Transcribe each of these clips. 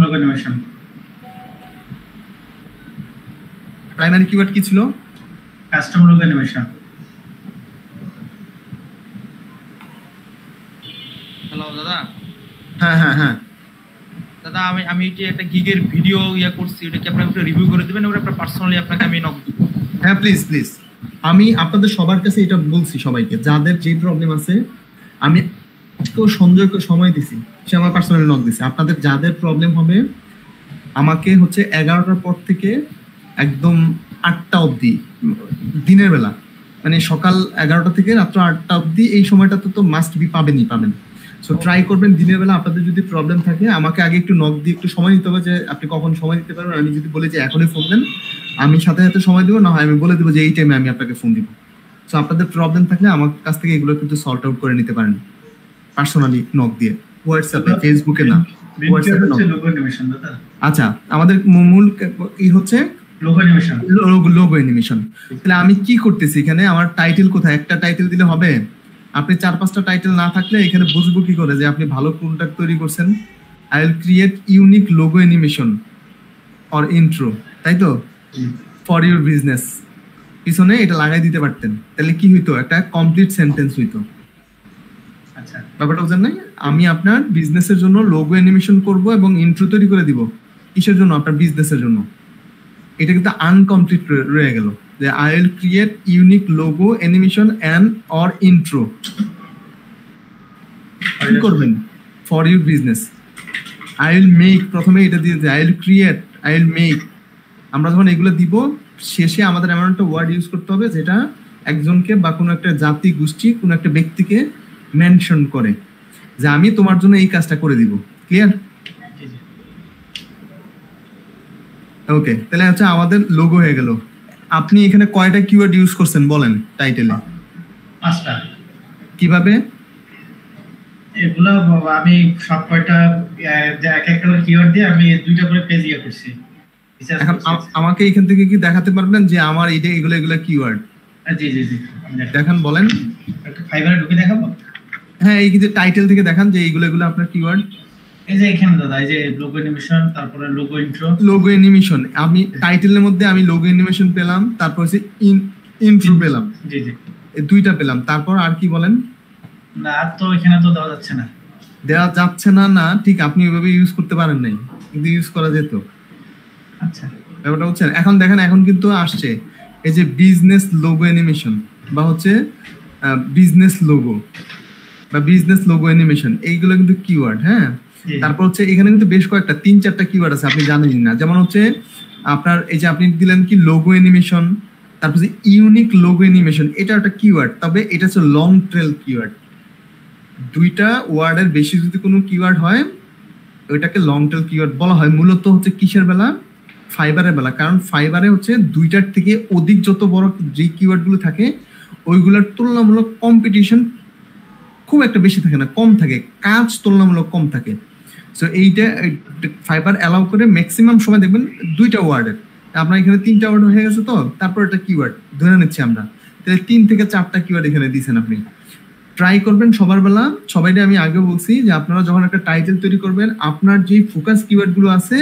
Logo animation. Primary keyword কি ছিল? Custom logo animation. Hello দাদা। হ্যাঁ হ্যাঁ হ্যাঁ দাদা আমি যে একটা গিগের ভিডিও করছি, ওটা কি আপনি একটু রিভিউ করে দিবেন? ওটা আপনার পার্সোনালি আপনাকে আমি নক দিব। হ্যাঁ প্লিজ প্লিজ। আমি আপনাদের সবার কাছে এটা বলছি, সবাইকে যাদের যে প্রবলেম আছে, আমি আজকেও সঞ্জয়কে সময় দিছি, সে আমার পার্সোনালি নক দিছে। আপনাদের যাদের প্রবলেম হবে আমাকে হচ্ছে 11টার পর থেকে একদম 8টা অবধি দিনের বেলা, মানে সকাল 11টা থেকে রাত্র 8টা অবধি, এই সময়টাতে তো মাস্ট বি পাবেন। সো ট্রাই করবেন দিনের বেলা। আপনাদের যদি প্রবলেম থাকে আমাকে আগে একটু নক দিয়ে একটু সময় নিতে হবে যে আপনি কখন সময় দিতে পারবেন। আমি যদি বলি যে এখনই ফোন দেন, আমি সাথে সাথে সময় দিব, না হয় আমি বলে দেবো যে এই টাইমে আমি আপনাকে ফোন দিব। সো আপনাদের প্রবলেম থাকলে আমার কাছ থেকে এগুলো কিন্তু সর্ট আউট করে নিতে পারেন পার্সোনালি নক দিয়ে, হোয়াটসঅ্যাপে, ফেসবুকে না, হোয়াটসঅ্যাপে নক। লোগো অ্যানিমেশন দাদা। আচ্ছা, আমাদের মূল কি হচ্ছে? Logo animation. Logo animation. তাহলে আমি কি করতেছি এখানে? আমার টাইটেল কোথায়? একটা টাইটেল দিলে হবে? আপনি 4-5টা টাইটেল না থাকলে এখানে বুঝবো কি করে যে আপনি ভালো প্রোডাক্ট তৈরি করছেন? I will create unique logo animation or intro, তাই তো, ফর ইউর বিজনেস। পিছনে এটা লাগাই দিতে পারতেন, তাহলে কি হইতো? একটা কমপ্লিট সেন্টেন্স হইতো। আচ্ছা, ব্যাপারটা বুঝেন নাই? আমি আপনার বিজনেসের জন্য লোগো অ্যানিমেশন করব এবং ইন্ট্রো তৈরি করে দিব। কিসের জন্য? আপনার বিজনেসের জন্য। এটা কিন্তু আনকমপ্লিট রয়ে গেল যে I will create unique logo animation and or intro. কি করবেন? For your business. I will make, প্রথমে এটা দিয়ে I will create, I will make. আমরা যখন এগুলো দিব, শেষে আমাদের এমন একটা ওয়ার্ড ইউজ করতে হবে যেটা একজনকে বা কোনো একটা জাতি, গোষ্ঠী, কোনো একটা ব্যক্তিকে মেনশন করে যে আমি তোমার জন্য এই কাজটা করে দিব। ক্লিয়ার? ওকে, তাহলে হচ্ছে আমাদের লোগো হয়ে গেল। আপনি এখানে কয়টা কিওয়ার্ড ইউজ করছেন বলেন টাইটেলে? 5টা। কিভাবে? এগুলো আমি সব কয়টা এক একটা করে কিওয়ার্ড দিয়ে আমি 2টা করে পেজ করছি। এখন আমাকে এখান থেকে কি দেখাতে পারবেন যে আমার এইটা এগুলো কিওয়ার্ড? জি জি জি, দেখান, বলেন। একটা ফাইবারে ঢুকে দেখাবো? হ্যাঁ, এই যে টাইটেল থেকে দেখান যে এইগুলো আপনার কিওয়ার্ড। এই যে এখানে দাদা, এই যে লোগো অ্যানিমেশন, তারপরে লোগো ইন্ট্রো। লোগো অ্যানিমেশন, আমি টাইটেলের মধ্যে আমি লোগো অ্যানিমেশন পেলাম, তারপর হচ্ছে ইন্ট্রো পেলাম। জি জি, এই 2টা পেলাম। তারপর আর কি বলেন? না, আর তো এখানে তো দেওয়া যাচ্ছে না। দেওয়া যাচ্ছে না? না, ঠিক, আপনি ওইভাবে ইউজ করতে পারেন নাই, কিন্তু ইউজ করা যেত। আচ্ছা, ব্যাপারটা হচ্ছে এখন দেখেন, এখন কিন্তু আসছে এই যে বিজনেস লোগো অ্যানিমেশন বা হচ্ছে বিজনেস লোগো বা বিজনেস লোগো অ্যানিমেশন, এইগুলো কিন্তু কিওয়ার্ড। হ্যাঁ, তারপর হচ্ছে এখানে কিন্তু বেশ কয়েকটা 3-4টা কিওয়ার্ড আছে, আপনি জানেন না। যেমন হচ্ছে আপনার এই যে আপনি দিলেন কি লোগো অ্যানিমেশন, তারপর যে ইউনিক লোগো অ্যানিমেশন, এটা একটা কিওয়ার্ড, তবে এটা হচ্ছে লং ট্রেল কিওয়ার্ড। 2টা ওয়ার্ডের বেশি যদি কোনো কিওয়ার্ড হয় ওইটাকে লং ট্রেল কিওয়ার্ড বলা হয়। মূলত হচ্ছে কিসের বেলা? ফাইবারের বেলা। কারণ ফাইবারে হচ্ছে 2টার থেকে অধিক যত বড় যে কিওয়ার্ড গুলো থাকে ওইগুলোর তুলনামূলক কম্পিটিশন খুব একটা বেশি থাকে না, কম থাকে, কাজ তুলনামূলক কম থাকে। সো এইটা ফাইবার অ্যালাউ করে ম্যাক্সিমাম সময় দেখবেন 2টা ওয়ার্ডের। আপনার এখানে 3টা ওয়ার্ড হয়ে গেছে, তো তারপর এটা কিওয়ার্ড ধরে নিচ্ছি আমরা, তাহলে 3 থেকে 4টা কিওয়ার্ড এখানে দিয়েছেন আপনি। ট্রাই করবেন সবার বেলা। সবাইকে আমি আগে বলছি যে আপনারা যখন একটা টাইটেল তৈরি করবেন, আপনার যে ফোকাস কিওয়ার্ড গুলো আছে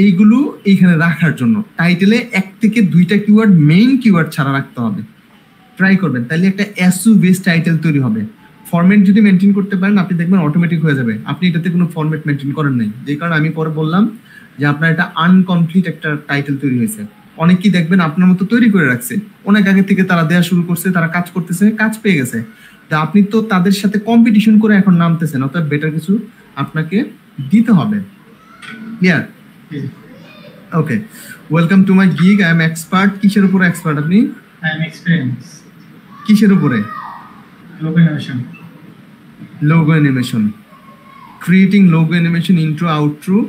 এইগুলো এইখানে রাখার জন্য টাইটেলে 1 থেকে 2টা কিওয়ার্ড, মেইন কিওয়ার্ড ছাড়া রাখতে হবে। ট্রাই করবেন, তাহলে একটা এসইও বেস টাইটেল তৈরি হবে। ফরম্যাট যদি মেনটেন করতে পারেন আপনি দেখবেন অটোমেটিক হয়ে যাবে। আপনি এটাতে কোনো ফরম্যাট মেনটেন করেন নাই, যে কারণে আমি পরে বললাম যে আপনার এটা আনকমপ্লিট একটা টাইটেল তৈরি হয়েছে। অনেকেই দেখবেন আপনার মতো তৈরি করে রাখছে, অনেক আগে থেকে তারা দেওয়া শুরু করছে, তারা কাজ করতেছে, কাজ পেয়ে গেছে। তা আপনি তো তাদের সাথে কম্পিটিশন করে এখন নামতেছেন, অর্থাৎ বেটার কিছু আপনাকে দিতে হবে। Clear? Okay, welcome to my gig. I am expert. কিসের উপরে এক্সপার্ট আপনি? I am experience. কিসের উপরে? Logo animation. Logo animation, creating logo animation, intro, outro.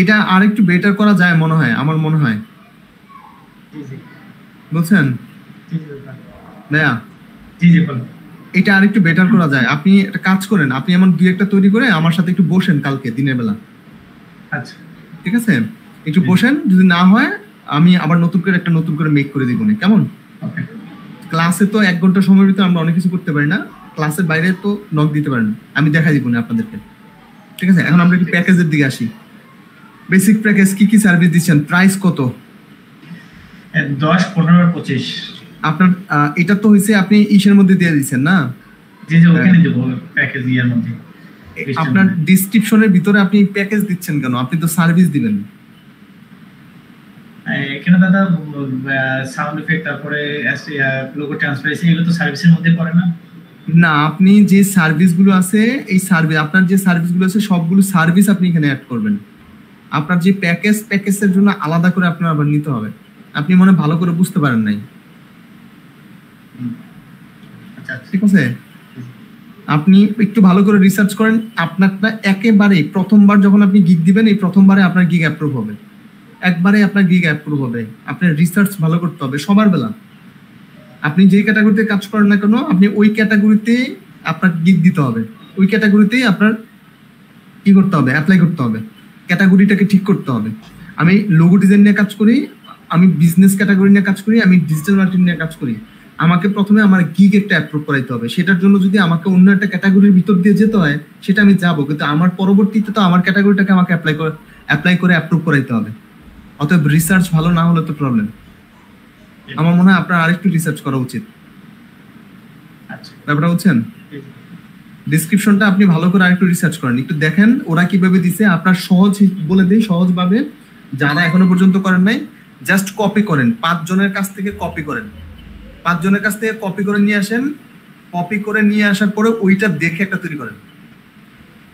এটা আরেকটু বেটার করা যায় মনে হয়, আমার মনে হয়, বুঝছেন ভাইয়া? জি জি, বলুন। এটা আরেকটু বেটার করা যায়। আপনি একটা কাজ করেন, আপনি এমন 2-1টা তৈরি করে আমার সাথে একটু বসেন কালকে দিনের বেলা। আচ্ছা, ঠিক আছে, একটু বসেন। যদি না হয় আমি আবার নতুন করে মেক করে দিব না, কেমন? ওকে। ক্লাসে তো 1 ঘন্টা সময়ের ভিতরে আমরা অনেক কিছু করতে পারি না, ক্লাসের বাইরে তো নক দিতে পারেন, আমি দেখাই দিব না আপনাদেরকে। ঠিক আছে, এখন আমরা একটু প্যাকেজের দিকে আসি। বেসিক প্যাকেজ কি কি সার্ভিস দিচ্ছেন, প্রাইস কত? 10, 15, 25। আপনার এটা তো হয়েছে আপনি ইসের মধ্যে দিয়ে দিচ্ছেন না? জি ওখানে দেবো প্যাকেজ ইয়ার মধ্যে। আপনার ডেসক্রিপশনের ভিতরে আপনি প্যাকেজ দিচ্ছেন কেন? আপনি তো সার্ভিস দিবেন। এখানে দাদা সাউন্ড এফেক্ট, তারপরে লোগো ট্রান্সপারেন্সি, এগুলো তো সার্ভিসের মধ্যে পড়ে না? না, আপনি যে সার্ভিসগুলো আছে এই সার্ভিস, আপনার যে সার্ভিসগুলো আছে সবগুলো সার্ভিস আপনি এখানে অ্যাড করবেন। আপনার যে প্যাকেজের জন্য আলাদা করে আপনার আবার নিতে হবে। আপনি মনে ভালো করে বুঝতে পারেন নাই। আচ্ছা ঠিক আছে, আপনি একটু ভালো করে রিসার্চ করেন। আপনারটা একেবারে প্রথমবার যখন আপনি গিগ দিবেন, এই প্রথমবারে আপনার গিগ অ্যাপ্রুভ হবে, একবারে আপনার গিগ অ্যাপ্রুভ হবে। আপনার রিসার্চ ভালো করতে হবে সবার বেলা। আপনি যেই ক্যাটাগরিতে কাজ করেন না কেন, আপনি ওই ক্যাটাগরিতে আপনার গিগ দিতে হবে, ওই ক্যাটাগরিতেই আপনার কি করতে হবে, অ্যাপ্লাই করতে হবে, ক্যাটাগরিটাকে ঠিক করতে হবে। আমি লোগো ডিজাইন নিয়ে কাজ করি, আমি বিজনেস ক্যাটাগরি নিয়ে কাজ করি, আমি ডিজিটাল মার্কেটিং নিয়ে কাজ করি। আমাকে প্রথমে আমার গিগ একটা অ্যাপ্রুভ করাইতে হবে। সেটার জন্য যদি আমাকে অন্য একটা ক্যাটাগরির ভিতর দিয়ে যেতে হয় সেটা আমি যাবো, কিন্তু আমার পরবর্তীতে তো আমার ক্যাটাগরিটাকে আমাকে অ্যাপ্লাই করে অ্যাপ্রুভ করাইতে হবে। অতএব রিসার্চ ভালো না হলে তো প্রবলেম। আমার মনে হয় আপনার আরেকটু রিসার্চ করা উচিত। ব্যাপারটা বুঝছেন? ডিসক্রিপশনটা আপনি ভালো করে আরেকটু রিসার্চ করেন, একটু দেখেন ওরা কিভাবে দিছে। আপনার সহজ বলে দিই, সহজভাবে যারা এখনো পর্যন্ত করেন নাই জাস্ট কপি করেন, 5 জনের কাছ থেকে কপি করেন, 5 জনের কাছ থেকে কপি করে নিয়ে আসেন। কপি করে নিয়ে আসার পরে ওইটা দেখে একটা তৈরি করেন,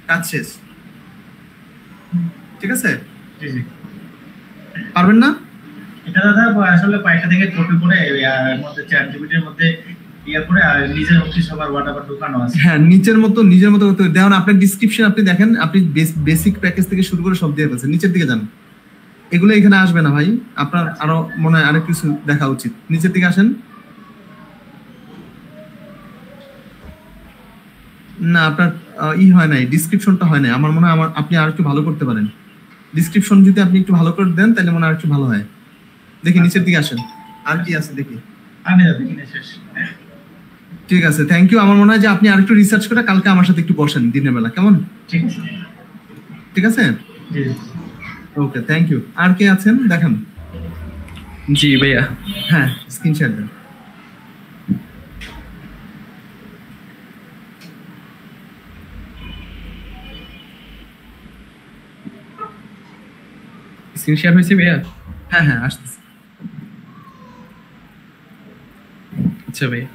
কাজ শেষ। ঠিক আছে, পারবেন না? এটা দাদা আসলে কয়েকটা থেকে কপি করে মধ্যে চ্যাট জিপিটির মধ্যে ইয়া করে আর নিজের অফিস সবার হোয়াটএভার ঢোকানো আছে। হ্যাঁ, নিজের মতো করতে দেখুন। আপনার ডেসক্রিপশন আপনি দেখেন, আপনি বেসিক প্যাকেজ থেকে শুরু করে সব দিয়ে ফেলছেন। নিচের দিকে যান, এগুলো এখানে আসবে না ভাই, আপনার আরো মনে হয় আরেক কিছু দেখা উচিত। নিচের দিকে আসেন। না, আপনার হয় নাই, ডিসক্রিপশনটা হয় নাই। আমার মনে হয় আপনি আর একটু ভালো করতে পারেন। ডিসক্রিপশন যদি আপনি একটু ভালো করে দেন তাহলে মনে হয় একটু ভালো হয়। দেখি নিচের দিকে আসেন, আর কি আছে দেখি। আমি দাদা কিনে শেষ। ঠিক আছে, থ্যাংক ইউ। আমার মনে হয় যে আপনি আরেকটু রিসার্চ করে কালকে আমার সাথে একটু বসেন দিনের বেলা, কেমন? ঠিক আছে, ঠিক আছে, ওকে, থ্যাংক ইউ। আর কে আছেন দেখান। জি ভাইয়া। হ্যাঁ, স্ক্রিন শেয়ার দেন। স্ক্রিন শেয়ার হয়েছে ভাইয়া? হ্যাঁ হ্যাঁ, আসতেছে। আচ্ছা ভাইয়া,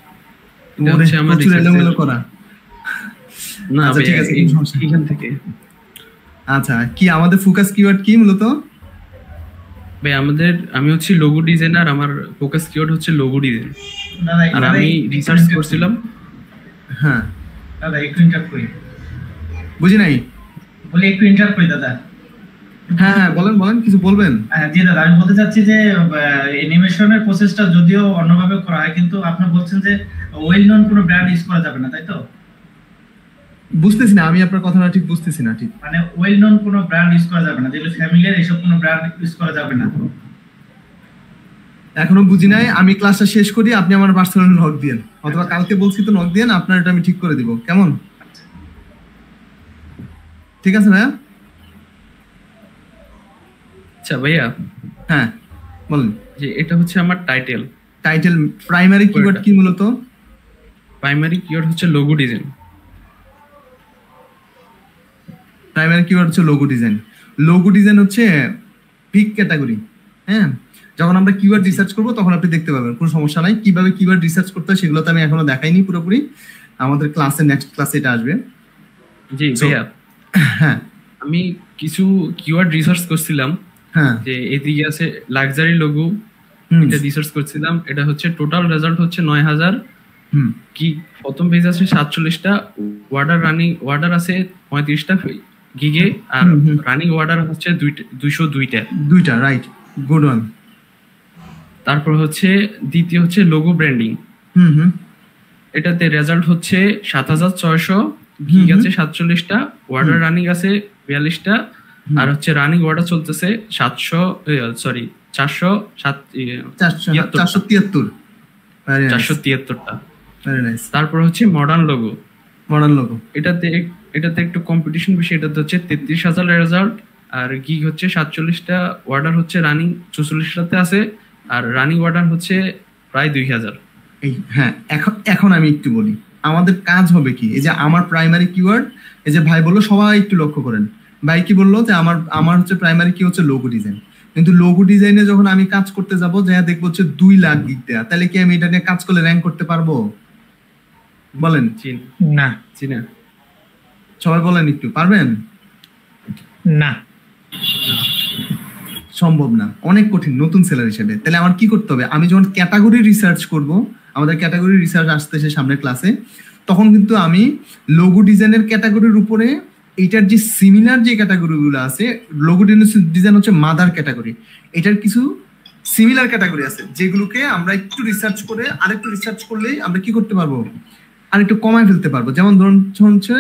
এটা হচ্ছে আমার এলোমেলো করা। না আচ্ছা, ঠিক ভাইয়া, আছে, এখান থেকে। আচ্ছা, কি আমাদের ফোকাস কিওয়ার্ড কি মূলত? ভাই আমি হচ্ছে লোগো ডিজাইনার, আমার ফোকাস কিওয়ার্ড হচ্ছে লোগো ডিজাইন। আর আমি রিসার্চ করছিলাম। হ্যাঁ দাদা একটু ইন্টারাপ্ট করি। বুঝি নাই, বলি একটু ইন্টারাপ্ট করি দাদা। হ্যাঁ হ্যাঁ, বলেন কিছু বলবেন? জি দাদা, আমি বলতে চাচ্ছি যে অ্যানিমেশনের প্রসেসটা যদিও অন্যভাবে করা হয়, কিন্তু আপনি বলছেন যে ওয়েল নোন কোনো ব্র্যান্ড ইউজ করা যাবে না, তাই তো? বুঝতেছি না, আমি আপনার কথাটা ঠিক বুঝতেছি না। ঠিক মানে ওয়েল নোন কোনো ব্র্যান্ড ইউজ করা যাবে না, যেগুলো ফ্যামিলিয়ার, এইসব কোনো ব্র্যান্ড ইউজ করা যাবে না। এখনো বুঝি নাই, আমি ক্লাসটা শেষ করি, আপনি আমার পার্সোনাল নক দিয়েন, অথবা কালকে বলছি তো নক দিয়েন, আপনার এটা আমি ঠিক করে দিব, কেমন? ঠিক আছে ভাইয়া? আচ্ছা ভাইয়া, হ্যাঁ বলেন। যে এটা হচ্ছে আমার টাইটেল। প্রাইমারি কিওয়ার্ড কি মূলত? প্রাইমারি কিওয়ার্ড হচ্ছে লোগো ডিজাইন। প্রাইমারি কিওয়ার্ড হচ্ছে লোগো ডিজাইন। লোগো ডিজাইন হচ্ছে পিক ক্যাটাগরি। হ্যাঁ, যখন আমরা কিওয়ার্ড রিসার্চ করব তখন আপনি দেখতে পাবেন, কোনো সমস্যা নাই। কিভাবে কিওয়ার্ড রিসার্চ করতে হয় সেগুলো তো আমি এখনো দেখাইনি পুরোপুরি, আমাদের ক্লাসে নেক্সট ক্লাসে এটা আসবে। জি ভাইয়া, হ্যাঁ, আমি কিছু কিওয়ার্ড রিসার্চ করছিলাম। হ্যাঁ, যে এদিকে আছে লাক্সারি লোগো, এটা রিসার্চ করছিলাম। এটা হচ্ছে টোটাল রেজাল্ট হচ্ছে 9000। কি প্রথম পেজ আছে 47টা, ওয়ার্ডার আছে 35টা গিগে, আর রানিং ওয়ার্ডার হচ্ছে 202টা। Right, good one. তারপর হচ্ছে দ্বিতীয় হচ্ছে লোগো ব্র্যান্ডিং। এটাতে রেজাল্ট হচ্ছে 7600, গিগ আছে 47টা, ওয়ার্ডার রানিং আছে 42টা, আর হচ্ছে রানিং ওয়ার্ডার চলতেছে 473। 473টা। Very nice. তারপর হচ্ছে মডার্ন লোগো। মডার্ন লোগো এটাতে একটু কম্পিটিশন বেশি। এটাতে হচ্ছে 33,000 রেজাল্ট, আর গিগ হচ্ছে 47টা, অর্ডার হচ্ছে রানিং 44টাতে আছে, আর রানিং অর্ডার হচ্ছে প্রায় 2000। হ্যাঁ, এখন আমি একটু বলি আমাদের কাজ হবে কি। এই যে আমার প্রাইমারি কিওয়ার্ড, এই যে ভাই বললো সবাই একটু লক্ষ্য করেন, ভাই কি বললো যে আমার হচ্ছে প্রাইমারি কি হচ্ছে লোগো ডিজাইন। কিন্তু লোগো ডিজাইনে যখন আমি কাজ করতে যাবো, যা দেখবো হচ্ছে 2 লাখ গিগ দেয়া, তাহলে কি আমি এটা নিয়ে কাজ করলে র্যাঙ্ক করতে পারবো? বলেন। না। সবাই বলেন একটু, পারবেন? না, সম্ভব না, অনেক কঠিন নতুন সেলার হিসেবে। তাহলে আমার কি করতে হবে? আমি যখন ক্যাটাগরি রিসার্চ করব, আমাদের ক্যাটাগরি রিসার্চ আসতেছে সামনের ক্লাসে, তখন কিন্তু আমি লোগো ডিজাইনের ক্যাটাগরির উপরে এটার যে সিমিলার যে ক্যাটাগরিগুলো আছে, লোগো ডিজাইন হচ্ছে মাদার ক্যাটাগরি, এটার কিছু সিমিলার ক্যাটাগরি আছে যেগুলোকে আমরা একটু রিসার্চ করে আরেকটু রিসার্চ করলেই আমরা কি করতে পারবো, আর একটু কমায় ফেলতে পারবো। যেমন ধরুন হচ্ছে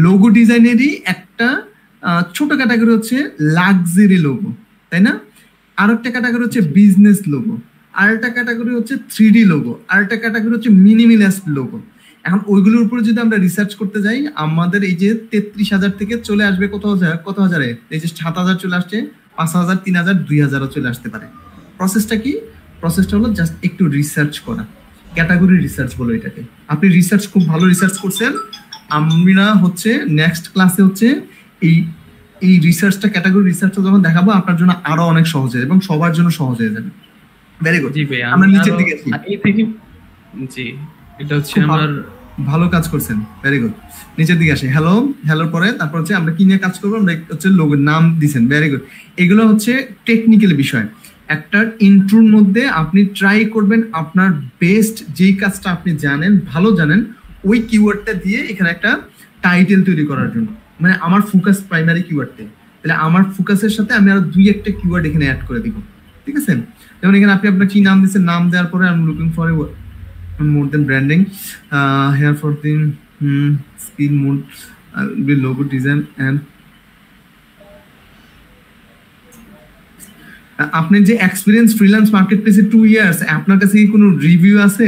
লোগো ডিজাইনেরই একটা ছোট ক্যাটাগরি হচ্ছে লাক্সারি লোগো, তাই না? আর একটা ক্যাটাগরি হচ্ছে বিজনেস লোগো, আর একটা ক্যাটাগরি হচ্ছে 3D লোগো, আর একটা ক্যাটাগরি হচ্ছে মিনিমালিস্ট লোগো। এখন ওইগুলোর উপরে যদি আমরা রিসার্চ করতে যাই, আমাদের এই যে 33,000 থেকে চলে আসবে কত হাজারে, এই যে 7,000 চলে আসছে, 5,000, 3,000, 2,000ও চলে আসতে পারে। প্রসেসটা কি? প্রসেসটা হলো জাস্ট একটু রিসার্চ করা, ক্যাটাগরি রিসার্চ বলো এটাকে। আপনি রিসার্চ খুব ভালো রিসার্চ করছেন, আমরা হচ্ছে নেক্সট ক্লাসে হচ্ছে এই রিসার্চটা, ক্যাটাগরি রিসার্চটা যখন দেখাবো আপনার জন্য আরো অনেক সহজ হবে এবং সবার জন্য সহজ হয়ে যাবে। Very good. আমরা নিচের দিকে আসি। জি, এটা হচ্ছে আমার ভালো কাজ করছেন, ভেরি গুড। নিচের দিকে আসি। হ্যালোর পরে তারপর হচ্ছে আমরা কি নিয়ে কাজ করবো, আমরা হচ্ছে লোগোর নাম দিছেন, ভেরি গুড। এগুলো হচ্ছে টেকনিক্যাল বিষয়। একটা ইন্ট্রোর মধ্যে আপনি ট্রাই করবেন আপনার বেস্ট যেই কাজটা আপনি জানেন, ভালো জানেন, ওই কিওয়ার্ডটা দিয়ে এখানে একটা টাইটেল তৈরি করার জন্য। মানে আমার ফোকাস প্রাইমারি কিওয়ার্ডটা, তাহলে আমার ফোকাসের সাথে আমি আরো 2-1টা কিওয়ার্ড এখানে অ্যাড করে দিব, ঠিক আছে? যেমন এখানে আপনি আপনার কি নাম দিচ্ছেন, নাম দেওয়ার পরে I am looking for more than branding here for the skill mode will logo design and আপনি যে এক্সপেরিয়েন্স ফ্রিল্যান্স মার্কেটপ্লেসে 2 ইয়ার্স, আপনার কাছে কি কোনো রিভিউ আছে?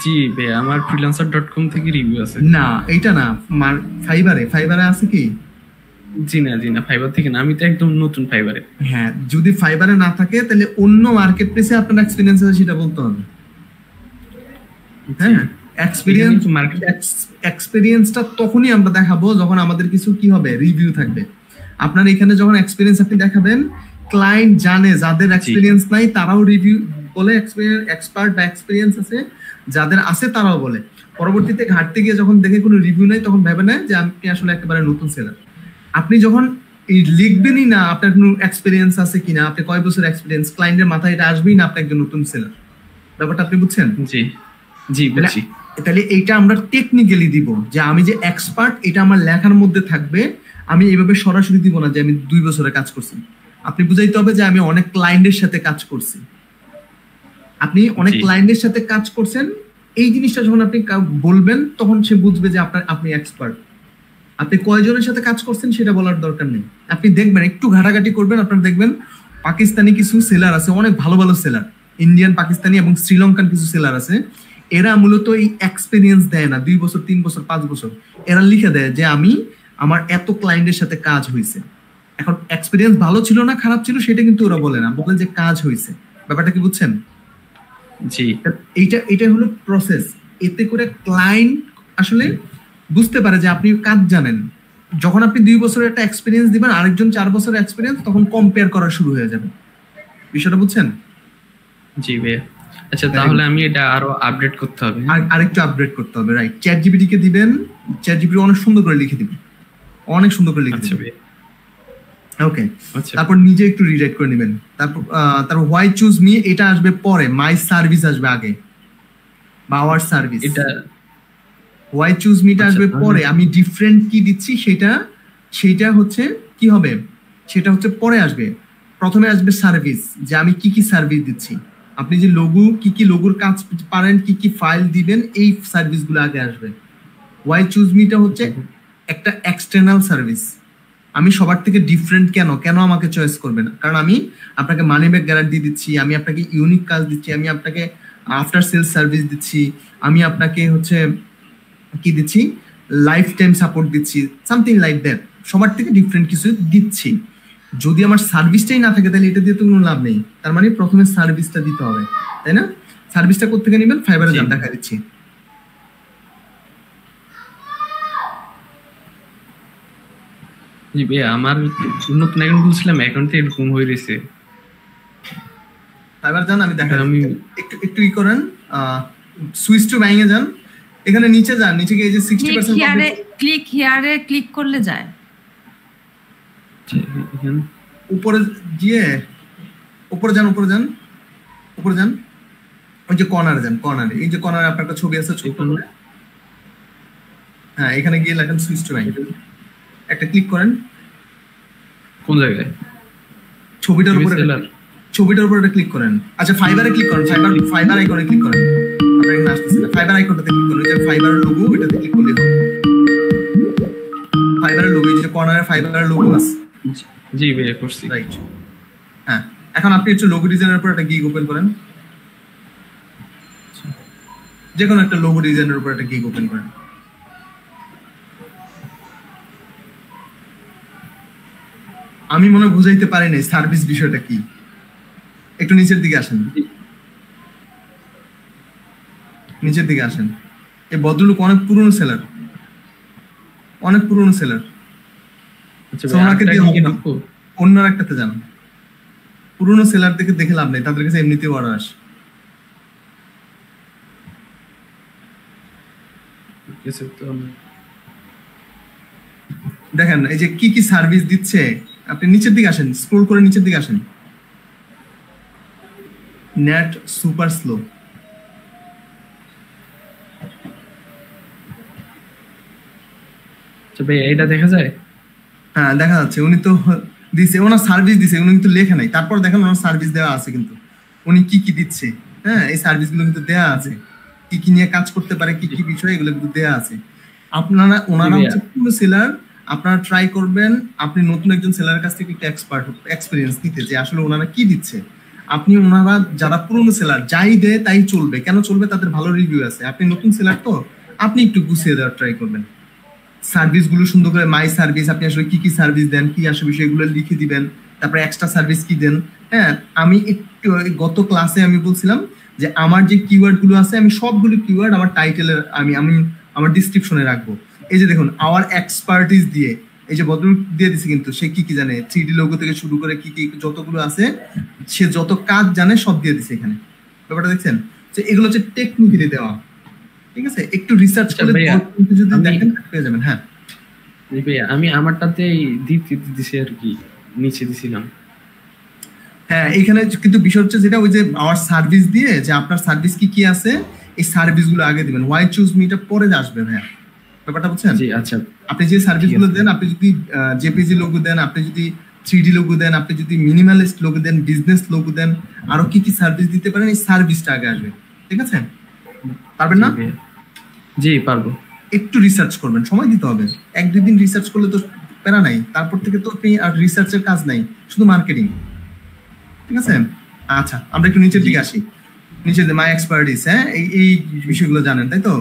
জি ভাই, আমার freelancer.com থেকে রিভিউ আছে। না, এইটা না, ফাইবারে আছে কি? জি না, ফাইবার থেকে না, আমি তো একদম নতুন ফাইবারে। হ্যাঁ, যদি ফাইবারে না থাকে তাহলে অন্য মার্কেটপ্লেসে আপনার এক্সপেরিয়েন্স আছে সেটা বলতে হবে। হ্যাঁ, এক্সপেরিয়েন্সটা তখনই আমরা দেখাবো যখন আমাদের কিছু কি হবে, রিভিউ থাকবে। আপনার এখানে যখন এক্সপেরিয়েন্স আপনি দেখাবেন, ক্লায়েন্ট জানে যাদের এক্সপেরিয়েন্স নাই তারাও রিভিউ বলে, এক্সপার্ট বা এক্সপেরিয়েন্স আছে যাদের আছে তারাও বলে। পরবর্তীতে ঘাটতে গিয়ে যখন দেখে কোনো রিভিউ নাই, তখন ভেবে নেয় যে আপনি আসলে একেবারে নতুন সেলার। আপনি যখন এই লিখবেনই না আপনার কোনো এক্সপেরিয়েন্স আছে কিনা, আপনি কয় বছর এক্সপেরিয়েন্স, ক্লায়েন্টের মাথায় এটা আসবেই না আপনি একজন নতুন সেলার। ব্যাপারটা আপনি বুঝছেন? জি বুঝছি। তাহলে এইটা আমরা টেকনিক্যালি দিব যে আমি যে এক্সপার্ট, এটা আমার লেখার মধ্যে থাকবে। আমি এইভাবে সরাসরি দিব না যে আমি 2 বছরে কাজ করছি। আপনি বুঝাইতে হবে যে আমি অনেক ক্লায়েন্টের সাথে কাজ করছি। আপনি অনেক ক্লায়েন্টের সাথে কাজ করছেন, এই জিনিসটা যখন আপনি বলবেন তখন সে বুঝবে যে আপনি এক্সপার্ট। আপনি কয়জনের সাথে কাজ করছেন সেটা বলার দরকার নেই। আপনি দেখবেন, একটু ঘাটাঘাটি করবেন, আপনারা দেখবেন পাকিস্তানি কিছু সেলার আছে, অনেক ভালো ভালো সেলার, ইন্ডিয়ান, পাকিস্তানি এবং শ্রীলঙ্কান কিছু সেলার আছে। এরা মূলত এই এক্সপেরিয়েন্স দেয় না, 2 বছর, 3 বছর, 5 বছর। এরা লিখে দেয় যে আমার এত ক্লায়েন্টের সাথে কাজ হয়েছে। এখন এক্সপেরিয়েন্স ভালো ছিল না খারাপ ছিল সেটা কিন্তু ওরা বলে না, বলেন যে কাজ হয়েছে। ব্যাপারটা কি বুঝছেন? জি, এইটা হলো প্রসেস। এতে করে ক্লায়েন্ট আসলে বুঝতে পারে যে আপনি কাজ জানেন। যখন আপনি 2 বছরের একটা এক্সপেরিয়েন্স দিবেন, আরেকজন 4 বছরের এক্সপেরিয়েন্স, তখন কম্পেয়ার করা শুরু হয়ে যাবে। বিষয়টা বুঝছেন? জি ভাই। আচ্ছা, তাহলে আমি এটা আরো আপডেট করতে হবে, আরেকটু আপডেট করতে হবে, রাইট? চ্যাট জিপিটি কে দিবেন, চ্যাট জিপিটি অনেক সুন্দর করে লিখে দিবেন, অনেক সুন্দর করে লিখে দিবেন। ওকে, তারপর নিজে একটু রিরাইট করে নেবেন। তারপর হোয়াই চুজ মি এটা আসবে পরে, মাই সার্ভিস আসবে আগে, বা আওয়ার সার্ভিস। এটা হোয়াই চুজ মিটা আসবে পরে। আমি ডিফারেন্ট কি দিচ্ছি সেটা হচ্ছে কি হবে, সেটা হচ্ছে পরে আসবে। প্রথমে আসবে সার্ভিস, যে আমি কি কি সার্ভিস দিচ্ছি। আপনি যে লোগো, কি কি লোগোর কাজ পারেন, কি কি ফাইল দিবেন, এই সার্ভিসগুলো আগে আসবে। হোয়াই চুজ মিটা হচ্ছে একটা এক্সটার্নাল সার্ভিস। আমি সবার থেকে ডিফারেন্ট কেন আমাকে চয়েস করবেন? কারণ আমি আপনাকে মানি ব্যাক গ্যারান্টি দিচ্ছি, আমি আপনাকে ইউনিক কাজ দিচ্ছি, আমি আপনাকে আফটার সেলস সার্ভিস দিচ্ছি, আমি আপনাকে হচ্ছে কি দিচ্ছি, লাইফ টাইম সাপোর্ট দিচ্ছি, সামথিং লাইক দ্যাট। সবার থেকে ডিফারেন্ট কিছু দিচ্ছি। যদি আমার সার্ভিসটাই না থাকে তাহলে এটা দিয়ে তো কোনো লাভ নেই। তার মানে প্রথমে সার্ভিসটা দিতে হবে, তাই না? সার্ভিসটা কোত্থেকে নেবেন? ফাইবারে যান, দেখা দিচ্ছি। জি ভাইয়া, আমার নতুন অ্যাকাউন্ট খুলছিলাম, অ্যাকাউন্টে এরকম হয়ে রয়েছে। ফাইবার যান, আমি দেখা আমি একটু একটু ই করেন, সুইচ টু ব্যাংকে যান, এখানে নিচে যান, নিচে গিয়ে যে 60% ক্লিক হিয়ারে ক্লিক করলে যায়। উপরে গিয়ে উপরে যান, উপরে যান, উপরে যান, ওই যে কর্নারে যান, কর্নারে, এই যে কর্নারে আপনার একটা ছবি আছে ছোট করে, হ্যাঁ এখানে গিয়ে লেখেন সুইচ টু ব্যাংক, একটা ক্লিক করেন। কোন জায়গায়? ছবিটার উপরে, ছবিটার উপরে ক্লিক করেন। আচ্ছা ফাইবারে ক্লিক করেন, ফাইবার আইকনে ক্লিক করেন। আপনার এখানে আসতেছে না, ফাইবার আইকনটাতে ক্লিক করুন, যে ফাইবারের লোগো এটাতে ক্লিক করলে হবে। ফাইবারের লোগো, এই যে কর্নারে ফাইবারের লোগো আছে। জি ভাইয়া করছি। রাইট, হ্যাঁ। এখন আপনি একটু লোগো ডিজাইনের উপর একটা গিগ ওপেন করেন, যে কোনো একটা লোগো ডিজাইনের উপর একটা গিগ ওপেন করেন। আমি মনে বুঝাইতে পারি নাই সার্ভিস বিষয়টা কি। একটু নিচের দিকে আসেন, নিচের দিকে আসেন। এই ভদ্রলোক অনেক পুরনো সেলার, অনেক পুরনো সেলার। অন্য একটাতে যান, পুরনো সেলার থেকে দেখে লাভ নেই, তাদের কাছে এমনিতেই অর্ডার আসে। দেখেন এই যে কি কি সার্ভিস দিচ্ছে, আপনি নিচের দিকে আসেন, স্ক্রল করে নিচের দিকে আসেন। নেট সুপার স্লো, এটা দেখা যায়? হ্যাঁ দেখা যাচ্ছে। উনি তো দিছে, ওনার সার্ভিস দিছে, উনি কিন্তু লেখে নাই। তারপর দেখেন ওনার সার্ভিস দেওয়া আছে, কিন্তু উনি কি কি দিচ্ছে, হ্যাঁ এই সার্ভিস গুলো কিন্তু দেওয়া আছে, কি কি নিয়ে কাজ করতে পারে, কি কি বিষয়, এগুলো কিন্তু দেওয়া আছে। আপনারা, ওনারা হচ্ছে পুরো সেলার, আপনারা ট্রাই করবেন আপনি নতুন একজন সেলারের কাছ থেকে একটু এক্সপিরিয়েন্স নিতে, যে আসলে ওনারা কি দিচ্ছে। আপনি ওনারা যারা পুরনো সেলার যাই দেয় তাই চলবে, কেন চলবে? তাদের ভালো রিভিউ আছে। আপনি নতুন সেলার তো, আপনি একটু গুছিয়ে দেওয়ার ট্রাই করবেন। সার্ভিস গুলো সুন্দর করে, মাই সার্ভিস, আপনি আসলে কি কি সার্ভিস দেন, কি আসলে বিষয়গুলো লিখে দিবেন। তারপরে এক্সট্রা সার্ভিস কি দেন। হ্যাঁ আমি একটু গত ক্লাসে আমি বলছিলাম যে আমার যে কিওয়ার্ড গুলো আছে, আমি সবগুলো কিওয়ার্ড আমার টাইটেলের আমি আমার ডিসক্রিপশনে রাখবো। এই যে দেখুন, আওয়ার এক্সপার্টিস দিয়ে, এই যে বদল দিয়ে দিছে, কিন্তু সে কি কি জানে, 3D লোগো থেকে শুরু করে কি কি যতগুলো আছে, সে যত কাজ জানে সব দিয়ে দিছে এখানে। ব্যাপারটা দেখছেন? যে এগুলো হচ্ছে টেকনিক্যালি দেওয়া, ঠিক আছে? একটু রিসার্চ করলে যদি দেখেন পেয়ে যাবেন। হ্যাঁ ভাইয়া, আমি আমারটাতে দিছি আর কি, নিচে দিছিলাম। হ্যাঁ এখানে কিন্তু বিষয় হচ্ছে যেটা, ওই যে আওয়ার সার্ভিস দিয়ে, যে আপনার সার্ভিস কি কি আছে, এই সার্ভিস গুলো আগে দিবেন। ওয়াই চুজ মিটা পরে আসবে। হ্যাঁ ব্যাপারটা বুঝছেন? জি আচ্ছা। আপনি যে সার্ভিস গুলো দেন, আপনি যদি জেপিজি লোগো দেন, আপনি যদি 3D লোগো দেন, আপনি যদি মিনিমালিস্ট লোগো দেন, বিজনেস লোগো দেন, আরো কি কি সার্ভিস দিতে পারেন, এই সার্ভিসটা আগে আসবে। ঠিক আছে? পারবেন না? জি পারবো। একটু রিসার্চ করবেন, সময় দিতে হবে। 1-2 দিন রিসার্চ করলে তো প্যারা নাই, তারপর থেকে তো আপনি আর রিসার্চের কাজ নাই, শুধু মার্কেটিং। ঠিক আছে? আচ্ছা আমরা একটু নিচের দিকে আসি। নিচে মাই এক্সপার্টিস, হ্যাঁ এই বিষয়গুলো জানেন তাই তো?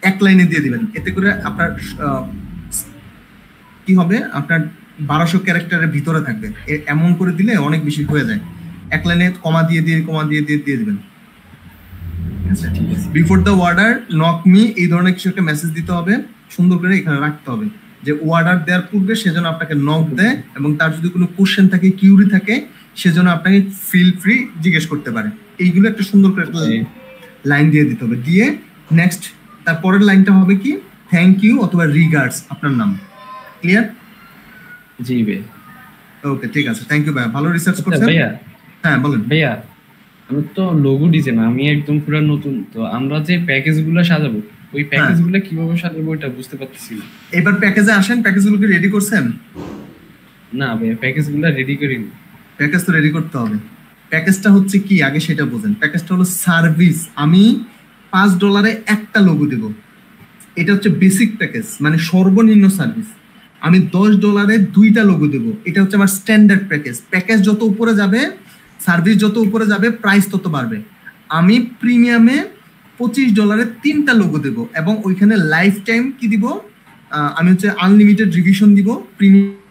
এক লাইনে দিয়ে দিবেন, এতে করে আপনার কি হবে, আপনার 1200 ক্যারেক্টারের ভিতরে থাকবে। এমন করে দিলে অনেক বেশি হয়ে যায়। এক লাইনে কমা দিয়ে দিয়ে দিবেন। Before the order knock me, এই ধরনের কিছু একটা মেসেজ দিতে হবে, সুন্দর করে এখানে রাখতে হবে, যে অর্ডার দেওয়ার পূর্বে সেজন্য আপনাকে নক দেয়, এবং তার যদি কোনো কোশ্চেন থাকে, কিউরি থাকে, সেজন্য আপনাকে ফিল ফ্রি জিজ্ঞেস করতে পারে। এইগুলো একটা সুন্দর করে লাইন দিয়ে দিতে হবে। দিয়ে নেক্সট তারপরের লাইনটা হবে কি, থ্যাংক ইউ অথবা রিগার্ডস আপনার নাম। ক্লিয়ার? জি ভাই। ওকে ঠিক আছে, থ্যাংক ইউ ভাই, ভালো রিসার্চ করছেন। ভাইয়া হ্যাঁ বলেন। ভাইয়া আমি তো লোগো ডিজাইন, আমি একদম পুরো নতুন, তো আমরা যে প্যাকেজগুলো সাজাবো, ওই প্যাকেজগুলো কিভাবে সাজাবো এটা বুঝতে পারতেছি না। এবার প্যাকেজে আসেন, প্যাকেজগুলো কি রেডি করছেন? না ভাইয়া, প্যাকেজগুলো রেডি করিনি। প্যাকেজ তো রেডি করতে হবে। প্যাকেজটা হচ্ছে কি আগে সেটা বোঝেন। প্যাকেজটা হলো সার্ভিস। আমি $5 একটা লোগো দেব, এটা হচ্ছে বেসিক প্যাকেজ, মানে সর্বনিম্ন সার্ভিস। আমি $10 2টা লোগো দেব, এটা হচ্ছে আমার স্ট্যান্ডার্ড প্যাকেজ। প্যাকেজ যত উপরে যাবে, সার্ভিস যত উপরে যাবে, প্রাইস তত বাড়বে। আমি প্রিমিয়ামে $25 3টা লোগো দেব এবং ওইখানে লাইফ টাইম কি দিব, আমি হচ্ছে আনলিমিটেড রিভিশন দিব প্রিমিয়াম।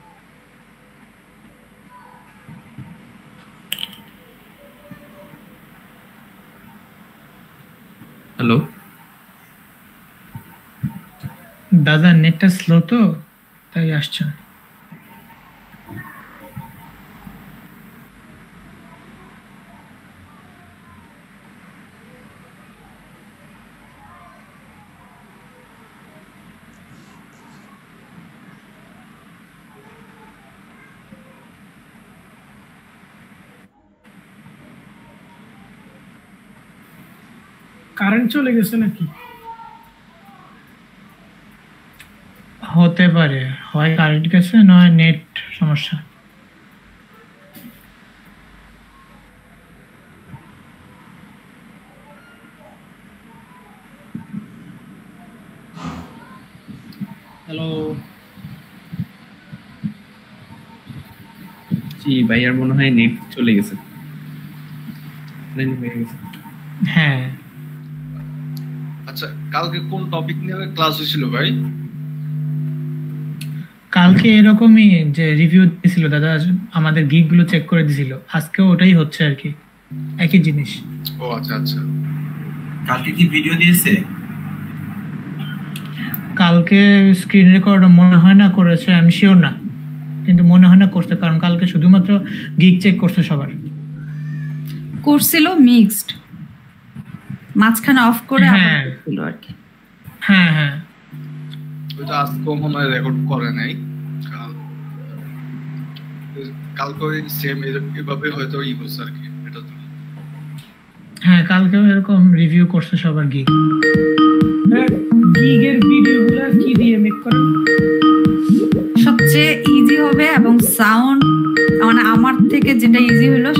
হ্যালো দাদা নেটটা স্লো তো তাই আসছে না। কারেন্ট চলে গেছে নাকি? হতে পারে, হয় কারেন্ট গেছে নয় নেট সমস্যা। হ্যালো, জি ভাইয়ার মনে হয় নেট চলে গেছে। হ্যাঁ আচ্ছা, কালকে কোন টপিক নিয়ে ক্লাস হয়েছিল ভাই? কালকে এরকমই যে রিভিউ দিছিল দাদা, আমাদের গিগ গুলো চেক করে দিছিল, আজকেও ওটাই হচ্ছে আর কি, একই জিনিস। ও আচ্ছা আচ্ছা, কালকে কি ভিডিও দিয়েছে? কালকে স্ক্রিন রেকর্ড মনে হয় না করেছে, আমি শিওর না, কিন্তু মনে হয় না করতে, কারণ কালকে শুধুমাত্র গিগ চেক করছে সবার। করছিল মিক্সড, মাঝখানে অফ করে আবার করছিল আর কি। হ্যাঁ হ্যাঁ, ওইটা আজকেও মনে হয় রেকর্ড করে নাই। কালকে সেম এভাবে হয়তো ই করছে আর কি, এটা তো। হ্যাঁ কালকেও এরকম রিভিউ করছে সবার গিগ। গিগের ভিডিওগুলো কি দিয়ে মেক করেন? সবচেয়ে ইজি হবে এবং সাউন্ড, মানে আমার থেকে যেটা ইজি হলো